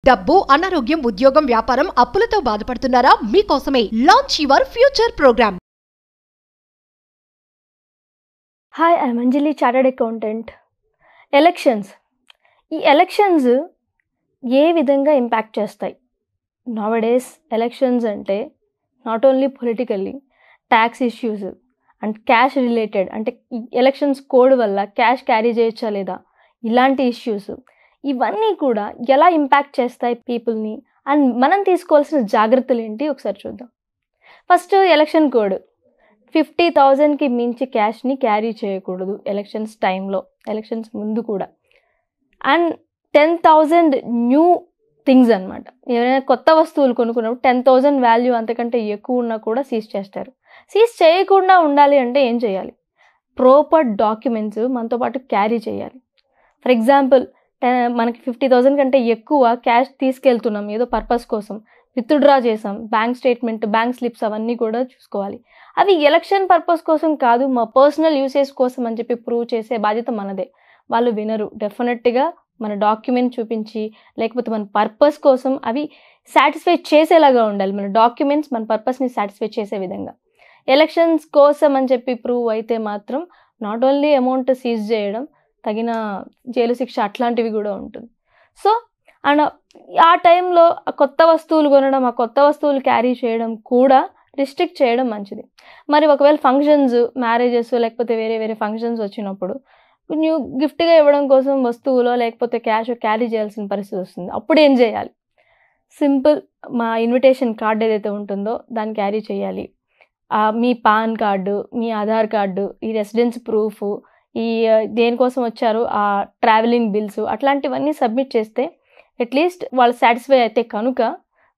డబ్బు, అనారోగ్యం, ఉద్యోగం, వ్యాపారం, అప్పులతో బాధపడుతున్నారా? మీకోసమే launch your future program. Hi, I am Anjali, chartered accountant. ఈ ఎలక్షన్స్ ఏ విధంగా ఇంపాక్ట్ చేస్తాయి? నౌడేస్ ఎలక్షన్స్ అంటే not only politically, tax issues and cash related, అంటే ఈ ఎలక్షన్స్ కోడ్ వల్ల క్యాష్ క్యారీ చేయొచ్చా లేదా, ఇలాంటి ఇష్యూస్ ఇవన్నీ కూడా ఎలా ఇంపాక్ట్ చేస్తాయి పీపుల్ని, అండ్ మనం తీసుకోవాల్సిన జాగ్రత్తలు ఏంటి ఒకసారి చూద్దాం. ఫస్ట్, ఎలక్షన్ కోడ్ 50,000కి మించి క్యాష్ని క్యారీ చేయకూడదు ఎలక్షన్స్ టైంలో, ఎలక్షన్స్ ముందు కూడా. అండ్ 10,000 న్యూ థింగ్స్ అనమాట. ఎవరైనా కొత్త వస్తువులు కొనుక్కున్నప్పుడు 10,000 వాల్యూ అంతకంటే ఎక్కువ ఉన్నా కూడా సీజ్ చేస్తారు. సీజ్ చేయకుండా ఉండాలి అంటే ఏం చేయాలి? ప్రాపర్ డాక్యుమెంట్స్ మనతో పాటు క్యారీ చేయాలి. ఫర్ ఎగ్జాంపుల్, మనకి 50,000 కంటే ఎక్కువ క్యాష్ తీసుకెళ్తున్నాం ఏదో పర్పస్ కోసం, విత్డ్రా చేసాం, బ్యాంక్ స్టేట్మెంట్, బ్యాంక్ స్లిప్స్ అవన్నీ కూడా చూసుకోవాలి. అవి ఎలక్షన్ పర్పస్ కోసం కాదు, మా పర్సనల్ యూసేజ్ కోసం అని చెప్పి ప్రూవ్ చేసే బాధ్యత మనదే. వాళ్ళు వినరు. డెఫినెట్గా మన డాక్యుమెంట్ చూపించి, లేకపోతే మన పర్పస్ కోసం అవి సాటిస్ఫై చేసేలాగా ఉండాలి. మన డాక్యుమెంట్స్ మన పర్పస్ని సాటిస్ఫై చేసే విధంగా. ఎలక్షన్స్ కోసం అని చెప్పి ప్రూవ్ అయితే మాత్రం నాట్ ఓన్లీ అమౌంట్ సీజ్ చేయడం, తగిన జైలు శిక్ష అట్లాంటివి కూడా ఉంటుంది. సో అండ్ ఆ టైంలో కొత్త వస్తువులు కొనడం, ఆ కొత్త వస్తువులు క్యారీ చేయడం కూడా రిస్ట్రిక్ట్ చేయడం మంచిది. మరి ఒకవేళ ఫంక్షన్స్, మ్యారేజెస్ లేకపోతే వేరే వేరే ఫంక్షన్స్ వచ్చినప్పుడు న్యూ గిఫ్ట్గా ఇవ్వడం కోసం వస్తువులో లేకపోతే క్యాష్ క్యారీ చేయాల్సిన పరిస్థితి వస్తుంది. అప్పుడు ఏం చేయాలి? సింపుల్, మా ఇన్విటేషన్ కార్డు ఏదైతే ఉంటుందో దాన్ని క్యారీ చేయాలి. మీ పాన్ కార్డు, మీ ఆధార్ కార్డు, ఈ రెసిడెన్స్ ప్రూఫ్, ఈ దేనికోసం వచ్చారు ఆ ట్రావెలింగ్ బిల్స్, అట్లాంటివన్నీ సబ్మిట్ చేస్తే అట్లీస్ట్ వాళ్ళు సాటిస్ఫై అయితే కనుక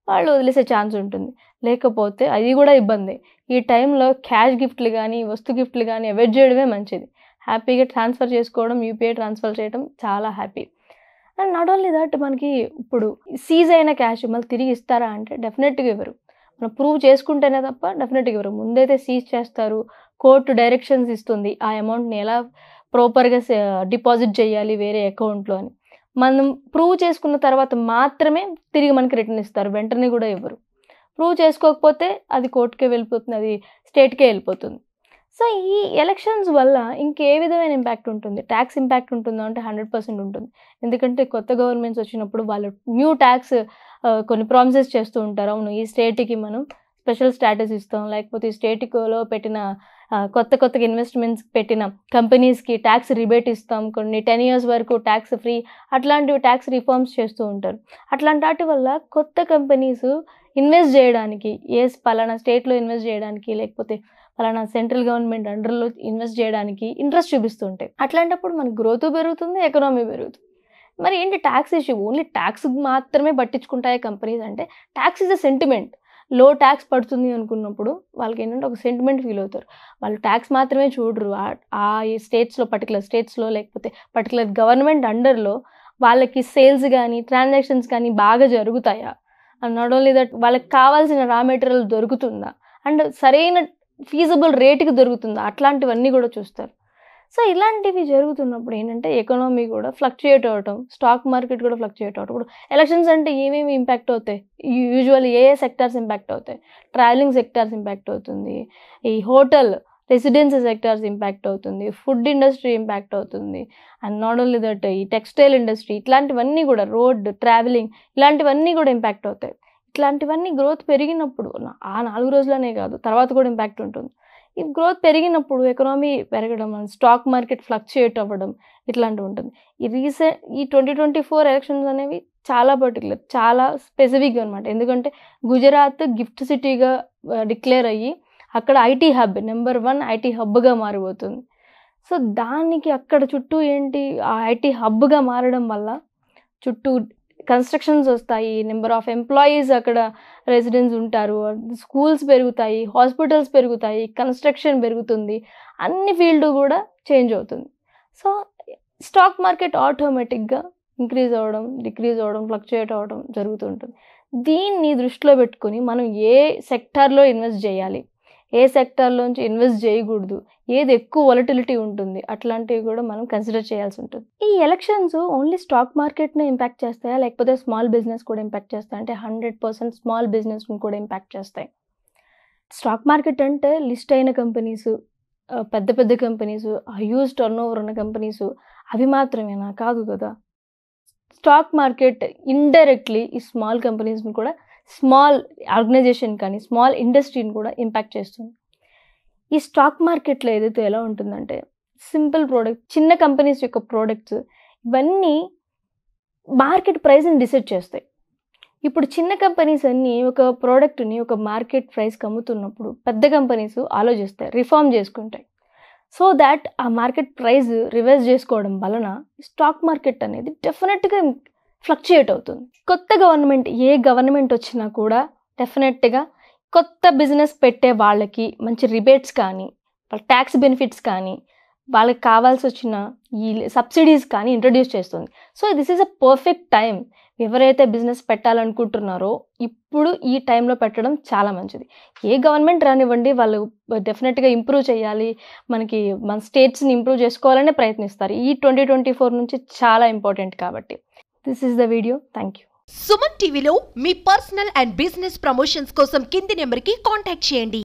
వాళ్ళు వదిలేసే ఛాన్స్ ఉంటుంది. లేకపోతే అది కూడా ఇబ్బంది. ఈ టైంలో క్యాష్ గిఫ్ట్లు కానీ, వస్తు గిఫ్ట్లు కానీ అవాయిడ్ చేయడమే మంచిది. హ్యాపీగా ట్రాన్స్ఫర్ చేసుకోవడం, యూపీఐ ట్రాన్స్ఫర్ చేయడం చాలా happy. And not only that, మనకి ఇప్పుడు సీజ్ అయిన క్యాష్ మళ్ళీ తిరిగి ఇస్తారా అంటే డెఫినెట్గా ఇవ్వరు. మనం ప్రూవ్ చేసుకుంటేనే తప్ప డెఫినెట్గా ఇవ్వరు. ముందైతే సీజ్ చేస్తారు, కోర్టు డైరెక్షన్స్ ఇస్తుంది ఆ అమౌంట్ని ఎలా ప్రాపర్గా డిపాజిట్ చేయాలి వేరే అకౌంట్లో అని. మనం ప్రూవ్ చేసుకున్న తర్వాత మాత్రమే తిరిగి మనకి రిటర్న్ ఇస్తారు, వెంటనే కూడా ఇవ్వరు. ప్రూవ్ చేసుకోకపోతే అది కోర్టుకే వెళ్ళిపోతుంది, అది స్టేట్కే వెళ్ళిపోతుంది. సో ఈ ఎలక్షన్స్ వల్ల ఇంకే విధమైన ఇంపాక్ట్ ఉంటుంది? ట్యాక్స్ ఇంపాక్ట్ ఉంటుందా అంటే 100% ఉంటుంది. ఎందుకంటే కొత్త గవర్నమెంట్స్ వచ్చినప్పుడు వాళ్ళు న్యూ ట్యాక్స్ కొన్ని ప్రామిసెస్ చేస్తూ ఉంటారు. అవును, ఈ స్టేట్కి మనం స్పెషల్ స్టాటస్ ఇస్తాం, లేకపోతే ఈ స్టేట్లో పెట్టిన కొత్తగా ఇన్వెస్ట్మెంట్స్ పెట్టిన కంపెనీస్కి ట్యాక్స్ రిబేట్ ఇస్తాం, కొన్ని 10 years వరకు ట్యాక్స్ ఫ్రీ, అట్లాంటివి ట్యాక్స్ రిఫార్మ్స్ చేస్తూ ఉంటారు. అట్లాంటి వాటి వల్ల కొత్త కంపెనీస్ ఇన్వెస్ట్ చేయడానికి, పలానా స్టేట్లో ఇన్వెస్ట్ చేయడానికి, లేకపోతే పలానా సెంట్రల్ గవర్నమెంట్ అండర్లో ఇన్వెస్ట్ చేయడానికి ఇంట్రెస్ట్ చూపిస్తూ ఉంటాయి. అట్లాంటప్పుడు మనకి గ్రోత్ పెరుగుతుంది, ఎకనామీ పెరుగుతుంది. మరి ఏంటి ట్యాక్స్ ఇష్యూ? ఓన్లీ ట్యాక్స్ మాత్రమే పట్టించుకుంటాయి కంపెనీస్ అంటే? Tax is a sentiment. లో ట్యాక్స్ పడుతుంది అనుకున్నప్పుడు వాళ్ళకి ఏంటంటే ఒక సెంటిమెంట్ ఫీల్ అవుతారు. వాళ్ళు ట్యాక్స్ మాత్రమే చూడరు. ఆ స్టేట్స్లో, పర్టికులర్ స్టేట్స్లో లేకపోతే పర్టికులర్ గవర్నమెంట్ అండర్లో వాళ్ళకి సేల్స్ కానీ, ట్రాన్సాక్షన్స్ కానీ బాగా జరుగుతాయా, అండ్ నాట్ ఓన్లీ దట్ వాళ్ళకి కావాల్సిన రా మెటీరియల్ దొరుకుతుందా, అండ్ సరైన ఫీజబుల్ రేటుకి దొరుకుతుందా, అట్లాంటివన్నీ కూడా చూస్తారు. సో ఇలాంటివి జరుగుతున్నప్పుడు ఏంటంటే ఎకనామీ కూడా ఫ్లక్చుయేట్ అవ్వటం, స్టాక్ మార్కెట్ కూడా ఫ్లక్చుయేట్ అవ్వటం. ఇప్పుడు ఎలక్షన్స్ అంటే ఏమేమి ఇంపాక్ట్ అవుతాయి? యూజువల్లీ ఏ సెక్టార్స్ ఇంపాక్ట్ అవుతాయి? ట్రావెలింగ్ సెక్టార్స్ ఇంపాక్ట్ అవుతుంది, ఈ హోటల్ రెసిడెన్సీ సెక్టార్స్ ఇంపాక్ట్ అవుతుంది, ఫుడ్ ఇండస్ట్రీ ఇంపాక్ట్ అవుతుంది, అండ్ నాట్ ఓన్లీ దట్ ఈ టెక్స్టైల్ ఇండస్ట్రీ, ఇట్లాంటివన్నీ కూడా, రోడ్ ట్రావెలింగ్, ఇలాంటివన్నీ కూడా ఇంపాక్ట్ అవుతాయి. ఇట్లాంటివన్నీ గ్రోత్ పెరిగినప్పుడు ఆ 4 రోజులనే కాదు, తర్వాత కూడా ఇంపాక్ట్ ఉంటుంది. ఈ గ్రోత్ పెరిగినప్పుడు ఎకనామీ పెరగడం, స్టాక్ మార్కెట్ ఫ్లక్చుయేట్ అవ్వడం, ఇట్లాంటివి ఉంటుంది. ఈ 2024 ఎలక్షన్స్ అనేవి చాలా పర్టికులర్, చాలా స్పెసిఫిక్గా అనమాట. ఎందుకంటే గుజరాత్ గిఫ్ట్ సిటీగా డిక్లేర్ అయ్యి అక్కడ ఐటీ హబ్, నెంబర్ 1 ఐటీ హబ్గా మారిపోతుంది. సో దానికి అక్కడ చుట్టూ ఏంటి, ఆ ఐటీ హబ్గా మారడం వల్ల చుట్టూ కన్స్ట్రక్షన్స్ వస్తాయి, నెంబర్ ఆఫ్ ఎంప్లాయీస్ అక్కడ రెసిడెన్స్ ఉంటారు, స్కూల్స్ పెరుగుతాయి, హాస్పిటల్స్ పెరుగుతాయి, కన్స్ట్రక్షన్ పెరుగుతుంది, అన్ని ఫీల్డ్ కూడా చేంజ్ అవుతుంది. సో స్టాక్ మార్కెట్ ఆటోమేటిక్గా ఇంక్రీజ్ అవ్వడం, డిక్రీజ్ అవ్వడం, ఫ్లక్చుయేట్ అవ్వడం జరుగుతుంటుంది. దీన్ని దృష్టిలో పెట్టుకుని మనం ఏ సెక్టార్లో ఇన్వెస్ట్ చేయాలి, ఏ సెక్టార్లోంచి ఇన్వెస్ట్ చేయకూడదు, ఏది ఎక్కువ వాలటిలిటీ ఉంటుంది, అట్లాంటివి కూడా మనం కన్సిడర్ చేయాల్సి ఉంటుంది. ఈ ఎలక్షన్స్ ఓన్లీ స్టాక్ మార్కెట్ని ఇంపాక్ట్ చేస్తాయా, లేకపోతే స్మాల్ బిజినెస్ కూడా ఇంపాక్ట్ చేస్తాయి అంటే 100% స్మాల్ బిజినెస్ని కూడా ఇంపాక్ట్ చేస్తాయి. స్టాక్ మార్కెట్ అంటే లిస్ట్ అయిన కంపెనీస్, పెద్ద పెద్ద కంపెనీస్, హ్యూజ్ టర్న్ ఓవర్ ఉన్న కంపెనీస్, అవి మాత్రమేనా? కాదు కదా. స్టాక్ మార్కెట్ ఇండైరెక్ట్లీ ఈ స్మాల్ కంపెనీస్ని కూడా, స్మాల్ ఆర్గనైజేషన్ కానీ స్మాల్ ఇండస్ట్రీని కూడా ఇంపాక్ట్ చేస్తుంది. ఈ స్టాక్ మార్కెట్లో ఏదైతే ఎలా ఉంటుందంటే సింపుల్ ప్రోడక్ట్, చిన్న కంపెనీస్ యొక్క ప్రోడక్ట్స్ ఇవన్నీ మార్కెట్ ప్రైస్ని డిసైడ్ చేస్తాయి. ఇప్పుడు చిన్న కంపెనీస్ అన్నీ ఒక ప్రోడక్ట్ని ఒక మార్కెట్ ప్రైస్కి అమ్ముతున్నప్పుడు పెద్ద కంపెనీస్ ఆలోచిస్తాయి, రిఫార్మ్ చేసుకుంటాయి. సో దాట్ ఆ మార్కెట్ ప్రైస్ రివైజ్ చేసుకోవడం వలన స్టాక్ మార్కెట్ అనేది డెఫినెట్గా ఫ్లక్చుయేట్ అవుతుంది. కొత్త గవర్నమెంట్, ఏ గవర్నమెంట్ వచ్చినా కూడా డెఫినెట్గా కొత్త బిజినెస్ పెట్టే వాళ్ళకి మంచి రిబేట్స్ కానీ, వాళ్ళ ట్యాక్స్ బెనిఫిట్స్ కానీ, వాళ్ళకి కావాల్సి వచ్చిన ఈ సబ్సిడీస్ కానీ ఇంట్రడ్యూస్ చేస్తుంది. So this is a perfect time. ఎవరైతే బిజినెస్ పెట్టాలనుకుంటున్నారో ఇప్పుడు ఈ టైంలో పెట్టడం చాలా మంచిది. ఏ గవర్నమెంట్ రానివ్వండి, వాళ్ళు డెఫినెట్గా ఇంప్రూవ్ చేయాలి, మన స్టేట్స్ని ఇంప్రూవ్ చేసుకోవాలనే ప్రయత్నిస్తారు. ఈ 2024 నుంచి చాలా ఇంపార్టెంట్ కాబట్టి. This is the video. Thank you. Suman టీవీలో మీ పర్సనల్ అండ్ బిజినెస్ ప్రమోషన్స్ కోసం కింది నెంబర్కి కాంటాక్ట్ చేయండి.